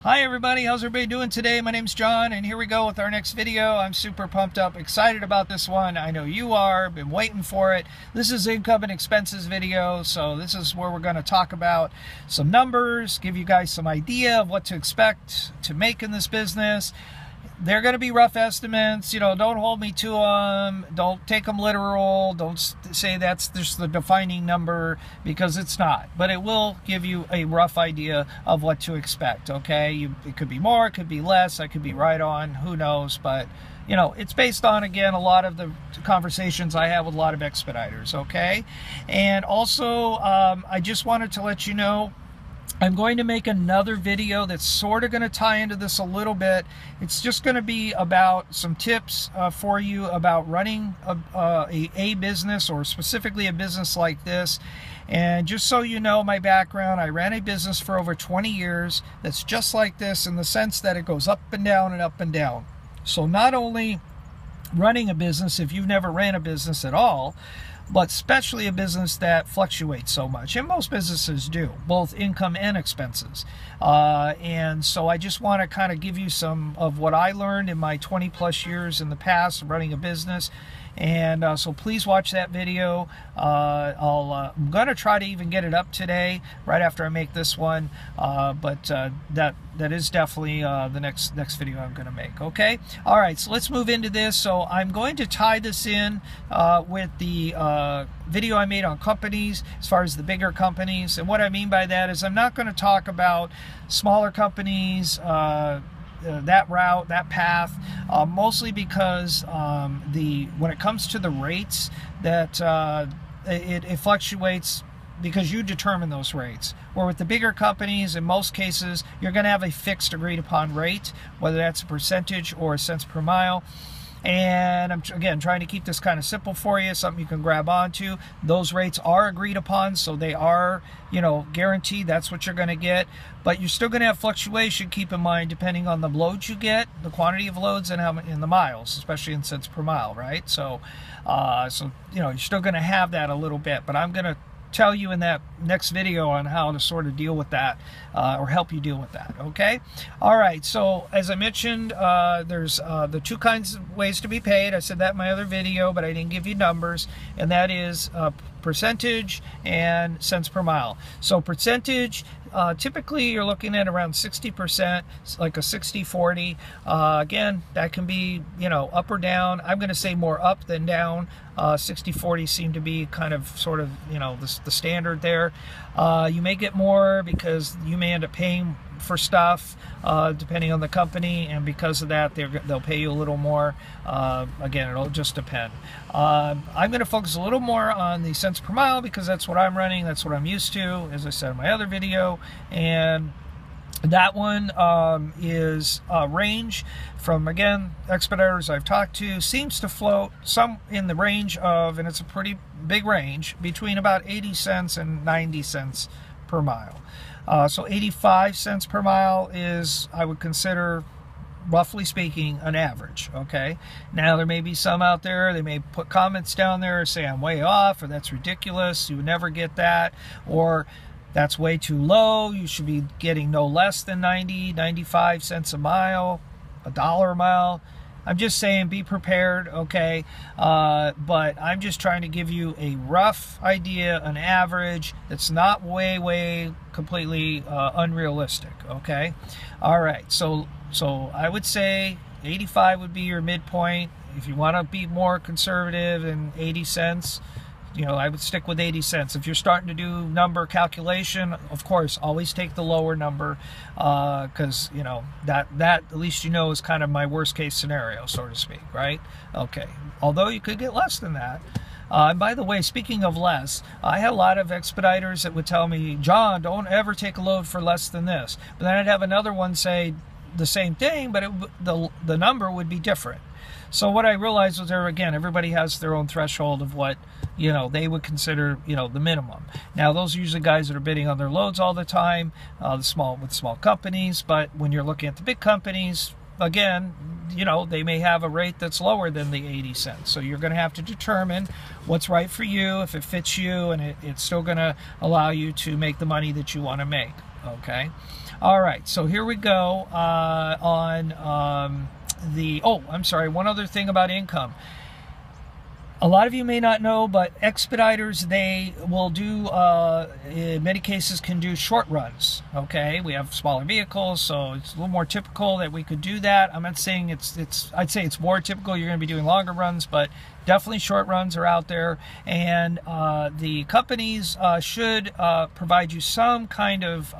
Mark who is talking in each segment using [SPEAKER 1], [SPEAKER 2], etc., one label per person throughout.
[SPEAKER 1] Hi everybody, how's everybody doing today? My name's John and here we go with our next video. I'm super pumped up, excited about this one. I know you are, been waiting for it. This is income and expenses video, so this is where we're going to talk about some numbers, give you guys some idea of what to expect to make in this business. They're going to be rough estimates, don't hold me to them, don't take them literal, don't say that's just the defining number, because it's not. But it will give you a rough idea of what to expect, okay? It could be more, it could be less, I could be right on, who knows, but it's based on, again, a lot of the conversations I have with a lot of expediters, okay? And also, I just wanted to let you know, I'm going to make another video that's sort of going to tie into this a little bit. It's just going to be about some tips for you about running a business, or specifically a business like this. And just so you know my background, I ran a business for over 20 years that's just like this, in the sense that it goes up and down and up and down. So not only running a business, if you've never ran a business at all, but especially a business that fluctuates so much. And most businesses do, both income and expenses. And so I just want to kind of give you some of what I learned in my 20 plus years in the past running a business. And so please watch that video. I'm going to try to even get it up today, right after I make this one. But that is definitely the next video I'm going to make. Okay. All right. So let's move into this. So I'm going to tie this in with the video I made on companies, as far as the bigger companies. And what I mean by that is I'm not going to talk about smaller companies, that route, that path, mostly because when it comes to the rates, that it fluctuates because you determine those rates. Where with the bigger companies, in most cases, you're going to have a fixed agreed upon rate, whether that's a percentage or a cents per mile. And I'm, again, trying to keep this kind of simple for you, something you can grab onto. Those rates are agreed upon, so they are, guaranteed. That's what you're going to get. But you're still going to have fluctuation, keep in mind, depending on the loads you get, the quantity of loads, and how in the miles, especially in cents per mile, right? So, you're still going to have that a little bit. But I'm going to tell you in that next video on how to sort of deal with that, or help you deal with that. Okay. All right. So as I mentioned, there's the two kinds of ways to be paid. I said that in my other video, but I didn't give you numbers, and that is percentage and cents per mile. So percentage, typically you're looking at around 60%, like a 60-40. Again, that can be, up or down. I'm going to say more up than down. 60-40 seem to be kind of sort of, the standard there. You may get more because you may end up paying for stuff, depending on the company, and because of that, they'll pay you a little more. Again, it'll just depend. I'm going to focus a little more on the cents per mile because that's what I'm running, that's what I'm used to, as I said in my other video. And that one is range from, again, expeditors I've talked to, seems to float some in the range of, and it's a pretty big range, between about 80 cents and 90 cents per mile. So 85 cents per mile is, I would consider, roughly speaking, an average. Okay. Now there may be some out there, they may put comments down there, say I'm way off, or that's ridiculous, you would never get that, or that's way too low, you should be getting no less than 90, 95 cents a mile, $1 a mile. I'm just saying, be prepared, okay? But I'm just trying to give you a rough idea, an average that's not way completely unrealistic, okay? All right, so I would say 85 would be your midpoint. If you want to be more conservative and 80 cents, I would stick with 80 cents. If you're starting to do number calculation, of course, always take the lower number, because, that at least is kind of my worst case scenario, so to speak, right? Okay. Although you could get less than that. And by the way, speaking of less, I had a lot of expediters that would tell me, John, don't ever take a load for less than this. But then I'd have another one say the same thing, but the number would be different. So what I realized was, everybody has their own threshold of what, they would consider, the minimum. Now, those are usually guys that are bidding on their loads all the time, with small companies. But when you're looking at the big companies, again, they may have a rate that's lower than the 80 cents. So you're going to have to determine what's right for you, if it fits you, and it's still going to allow you to make the money that you want to make. okay? All right, so here we go on oh, I'm sorry, one other thing about income. A lot of you may not know, but expediters, they will do, in many cases, can do short runs, okay? We have smaller vehicles, so it's a little more typical that we could do that. I'm not saying I'd say it's more typical. You're going to be doing longer runs, but definitely short runs are out there. And the companies should provide you some kind of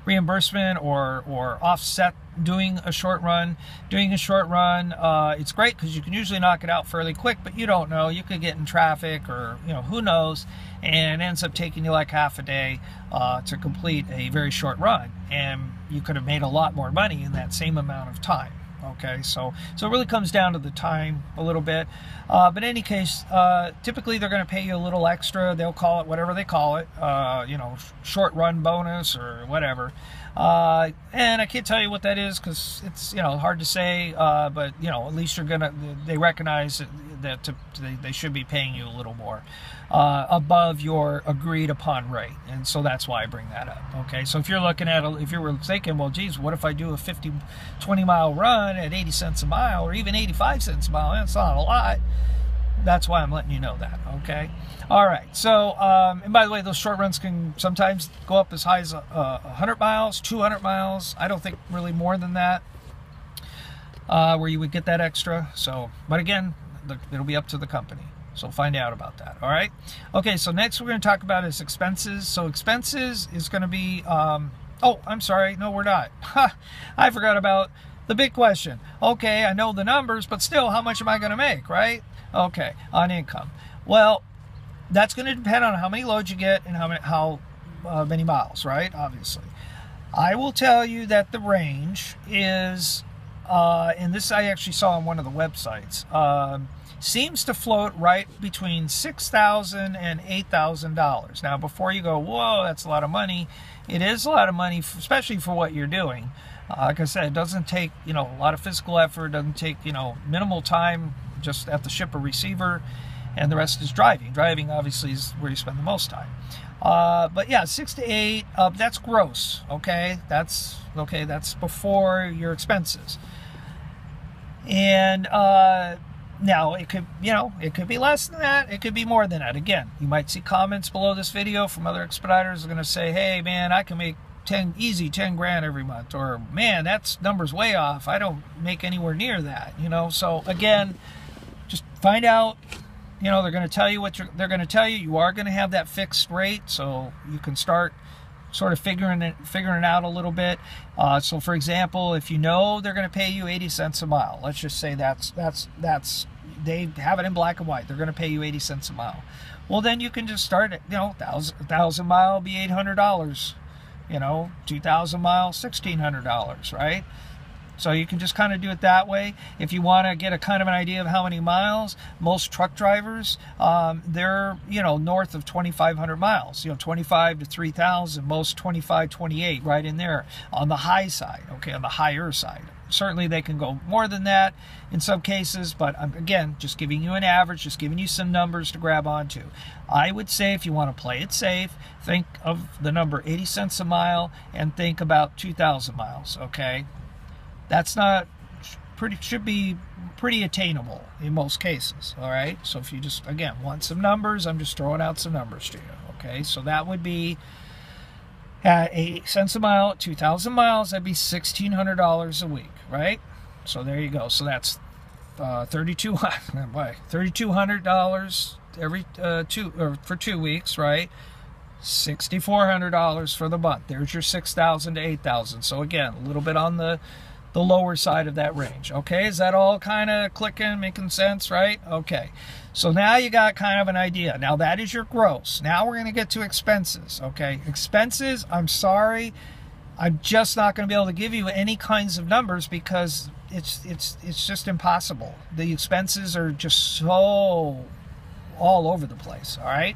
[SPEAKER 1] reimbursement or offset doing a short run. It's great because you can usually knock it out fairly quick, but you don't know. You could get in traffic, or who knows, and it ends up taking you like half a day to complete a very short run, and you could have made a lot more money in that same amount of time. Okay, so it really comes down to the time a little bit, but in any case, typically they're going to pay you a little extra. They'll call it whatever they call it, short run bonus or whatever. And I can't tell you what that is because it's hard to say, but at least they recognize that they should be paying you a little more above your agreed upon rate, and so that's why I bring that up. Okay, so if you're looking at if you were thinking, well, geez, what if I do a 20 mile run at 80 cents a mile or even 85 cents a mile? That's not a lot. That's why I'm letting you know that, okay? All right, so, and by the way, those short runs can sometimes go up as high as 100 miles, 200 miles. I don't think really more than that, where you would get that extra. So, but again, it'll be up to the company. So find out about that, all right? Okay, so next we're going to talk about is expenses. So expenses is going to be, oh, I'm sorry, no, we're not. I forgot about the big question. Okay, I know the numbers, but still, how much am I going to make, right? Okay, on income. Well, that's going to depend on how many loads you get and how many miles, right? Obviously. I will tell you that the range is, and this I actually saw on one of the websites, seems to float right between $6,000 and $8,000. Now, before you go, whoa, that's a lot of money, it is a lot of money, especially for what you're doing. Like I said, it doesn't take, a lot of physical effort, doesn't take, minimal time, just have to ship a receiver, and the rest is driving. Driving, obviously, is where you spend the most time. But yeah, 6 to 8, that's gross, okay? That's before your expenses. And now it could be less than that, it could be more than that. Again, you might see comments below this video from other expeditors are going to say, hey man, I can make 10 grand every month, or man, that's numbers way off, I don't make anywhere near that. So again, just find out. They're going to tell you they're going to tell you. You are going to have that fixed rate, so you can start sort of figuring it out a little bit. So for example, if they're going to pay you 80 cents a mile, let's just say that's they have it in black and white. They're going to pay you 80 cents a mile. Well, then you can just start at 1,000 mile be $800. 2,000 miles, $1,600, right? So you can just kind of do it that way. If you want to get a kind of an idea of how many miles, most truck drivers, they're, north of 2,500 miles, 25 to 3,000, most 25, 28, right in there on the high side, okay, on the higher side. Certainly they can go more than that in some cases, but again, just giving you an average, just giving you some numbers to grab onto. I would say if you want to play it safe, think of the number 80 cents a mile and think about 2,000 miles, okay? That's should be pretty attainable in most cases, all right? So if you just, again, want some numbers, I'm just throwing out some numbers to you, okay? So that would be at 80 cents a mile, 2,000 miles, that'd be $1,600 a week, right? So there you go. So that's $3,200 every for 2 weeks, right? $6,400 for the month. There's your 6,000 to 8,000. So again, a little bit on the lower side of that range. Okay, is that all kind of clicking, making sense, right? Okay, so now you got kind of an idea. Now that is your gross. Now we're going to get to expenses. Okay, expenses, I'm sorry, I'm just not going to be able to give you any kinds of numbers because it's just impossible. The expenses are just so all over the place, all right?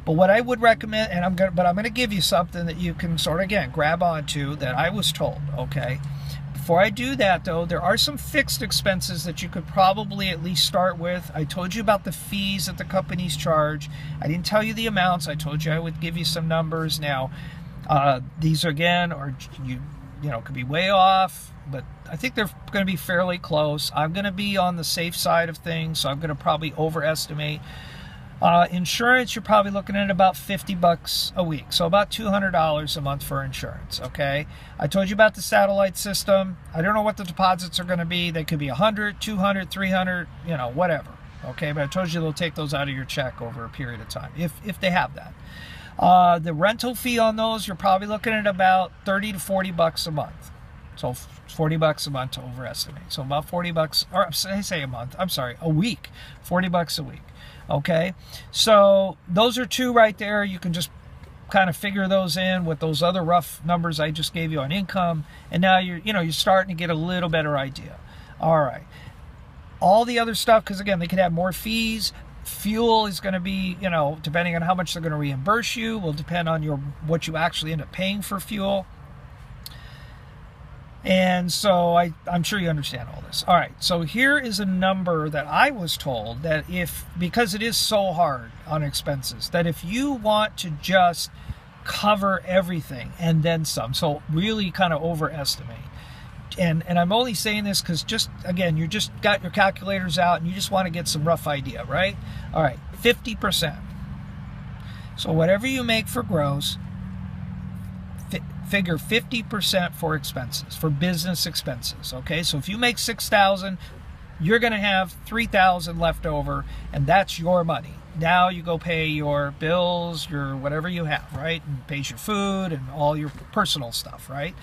[SPEAKER 1] But what I would recommend, and I'm going to give you something that you can sort of, again, grab onto that I was told, okay? Before I do that, though, there are some fixed expenses that you could probably at least start with. I told you about the fees that the companies charge. I didn't tell you the amounts. I told you I would give you some numbers. Now, These again are, you know, could be way off, but I think they're going to be fairly close. I'm going to be on the safe side of things, so I'm going to probably overestimate. Insurance, you're probably looking at about $50 a week, so about $200 a month for insurance. Okay, I told you about the satellite system. I don't know what the deposits are going to be. They could be 100, 200, 300, you know, whatever. Okay, but I told you they'll take those out of your check over a period of time if they have that. The rental fee on those, you're probably looking at about 30 to 40 bucks a month. So 40 bucks a month to overestimate. So about 40 bucks, or I say a month, I'm sorry, a week, 40 bucks a week. Okay, so those are two right there. You can just kind of figure those in with those other rough numbers I just gave you on income, and now you're starting to get a little better idea. All right, all the other stuff, because again, they could have more fees. Fuel is going to be, you know, depending on how much they're going to reimburse you, will depend on what you actually end up paying for fuel. And so I'm sure you understand all this. All right, so here is a number that I was told that because it is so hard on expenses, that if you want to just cover everything and then some, so really kind of overestimate. And I'm only saying this because again, you just got your calculators out and you just want to get some rough idea, right? All right, 50%. So whatever you make for gross, figure 50% for expenses, for business expenses. Okay, so if you make $6,000, you're going to have $3,000 left over, and that's your money. Now you go pay your bills, your whatever you have, right? And pays your food and all your personal stuff, right?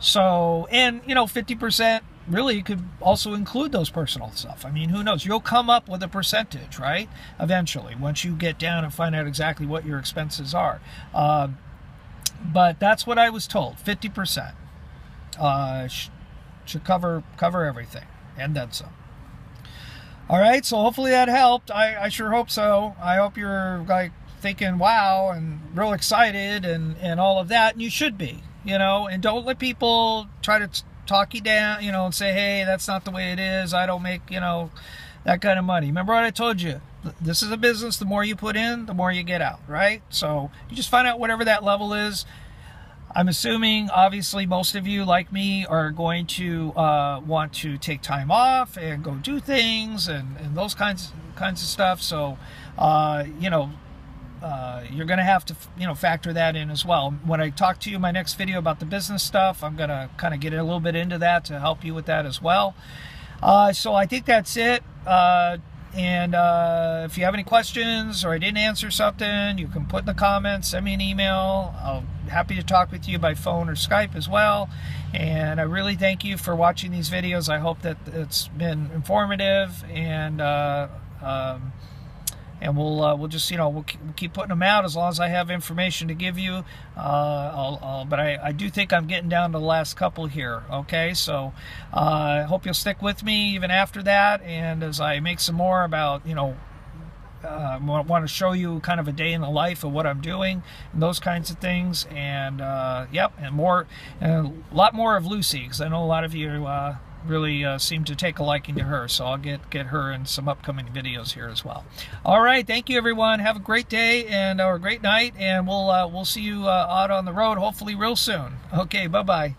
[SPEAKER 1] So, and you know, 50% really could also include those personal stuff. I mean, who knows? You'll come up with a percentage, right? Eventually, once you get down and find out exactly what your expenses are. But that's what I was told. 50% should cover everything, and then some. All right, so hopefully that helped. I sure hope so. I hope you're like thinking, wow, and real excited and all of that. And you should be, you know. And don't let people try to talk you down, you know, and say, hey, that's not the way it is. I don't make, you know, that kind of money. Remember what I told you? This is a business. The more you put in, the more you get out, right? So you just find out whatever that level is. I'm assuming, obviously, most of you, like me, are going to want to take time off and go do things and those kinds of stuff. So, you know, you're going to have to, you know, factor that in as well. When I talk to you in my next video about the business stuff, I'm going to kind of get a little bit into that to help you with that as well. So I think that's it. And if you have any questions or I didn't answer something, you can put in the comments, send me an email. I'll be happy to talk with you by phone or Skype as well. And I really thank you for watching these videos. I hope that it's been informative, and we'll just, you know, we'll keep putting them out as long as I have information to give you. But I do think I'm getting down to the last couple here. Okay, so I hope you'll stick with me even after that, and as I make some more about, you know, want to show you kind of a day in the life of what I'm doing and those kinds of things. And yep, and a lot more of Lucy, because I know a lot of you really seem to take a liking to her, so I'll get her in some upcoming videos here as well. All right, thank you everyone. Have a great day or a great night, and we'll see you out on the road hopefully real soon. Okay, bye bye.